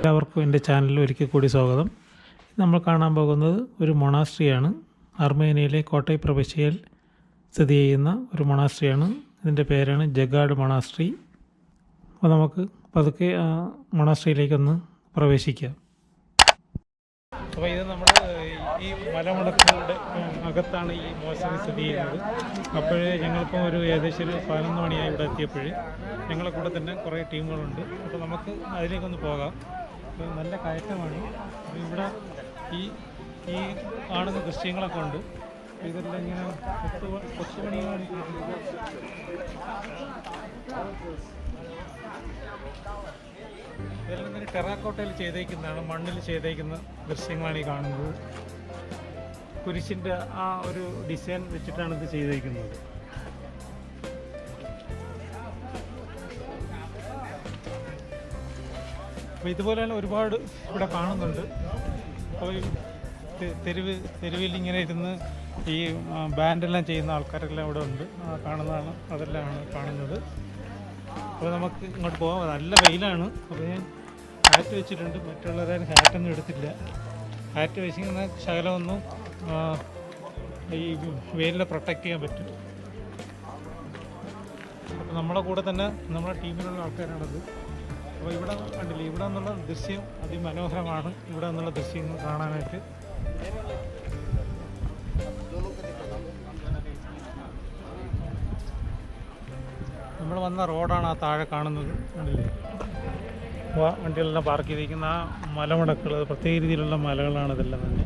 എല്ലാവർക്കും എൻ്റെ ചാനലിൽ ഒരിക്കൽ കൂടി സ്വാഗതം. നമ്മൾ കാണാൻ പോകുന്നത് ഒരു മൊണാസ്ട്രിയാണ്. അർമേനിയയിലെ കോട്ടൈ പ്രവിശ്യയിൽ സ്ഥിതി ചെയ്യുന്ന ഒരു മൊണാസ്ട്രിയാണ്. ഇതിൻ്റെ പേരാണ് ജഗാഡ് മൊണാസ്ട്രി. അപ്പോൾ നമുക്ക് പതുക്കെ മൊണാസ്ട്രിയിലേക്കൊന്ന് പ്രവേശിക്കാം. അപ്പോൾ ഇത് നമ്മൾ ഈ മലമുടക്കുകളുടെ അകത്താണ് ഈ മോശം സ്ഥിതി ചെയ്യുന്നത്. അപ്പോൾ ഞങ്ങളിപ്പോൾ ഏകദേശം ഒരു 11 മണിയായി ഇവിടെ എത്തിയപ്പോൾ ഞങ്ങളെ കൂടെ തന്നെ കുറേ ടീമുകളുണ്ട്. അപ്പോൾ നമുക്ക് അതിലേക്കൊന്ന് പോകാം. നല്ല കയറ്റമാണ്. ഇവിടെ ഈ കാണുന്ന ദൃശ്യങ്ങളൊക്കെ ഉണ്ട്. ഇതെല്ലാം ഇങ്ങനെ കൊച്ചുപണികളാണ്. ഇതെല്ലാം ഇങ്ങനെ ടെറാക്കോട്ടയിൽ ചെയ്തേക്കുന്നതാണ്, മണ്ണിൽ ചെയ്തേക്കുന്ന ദൃശ്യങ്ങളാണ് ഈ കാണുന്നത്. കുരിശിൻ്റെ ആ ഒരു ഡിസൈൻ വെച്ചിട്ടാണ് ഇത് ചെയ്തേക്കുന്നത്. അപ്പോൾ ഇതുപോലെയാണ് ഒരുപാട് ഇവിടെ കാണുന്നുണ്ട്. അപ്പോൾ തെരുവിൽ ഇങ്ങനെ ഇരുന്ന് ഈ ബാൻഡെല്ലാം ചെയ്യുന്ന ആൾക്കാരെല്ലാം ഇവിടെ ഉണ്ട്. കാണുന്നതാണ്, അതെല്ലാമാണ് കാണുന്നത്. അപ്പോൾ നമുക്ക് ഇങ്ങോട്ട് പോകാം. നല്ല വെയിലാണ്. അപ്പോൾ ഞാൻ ഹാറ്റ് വെച്ചിട്ടുണ്ട്. മറ്റുള്ളവരും ഹാറ്റൊന്നും എടുത്തില്ല. ഹാറ്റ് വെച്ചിങ്ങനെ ശകലമൊന്നും ഈ വെയിലിനെ പ്രൊട്ടക്റ്റ് ചെയ്യാൻ പറ്റും. അപ്പോൾ നമ്മളെ കൂടെ തന്നെ നമ്മുടെ ടീമിലുള്ള ആൾക്കാരാണത്. അപ്പോൾ ഇവിടെ കണ്ടില്ലേ, ഇവിടെ നിന്നുള്ള ദൃശ്യം അതിമനോഹരമാണ്. ഇവിടെ നിന്നുള്ള ദൃശ്യം കാണാനായിട്ട് നമ്മൾ വന്ന റോഡാണ് ആ താഴെ കാണുന്നത്. കണ്ടില്ലേ, വണ്ടികളെല്ലാം പാർക്ക് ചെയ്തിരിക്കുന്ന ആ മലമുടക്കുകൾ, പ്രത്യേക രീതിയിലുള്ള മലകളാണ് ഇതെല്ലാം തന്നെ.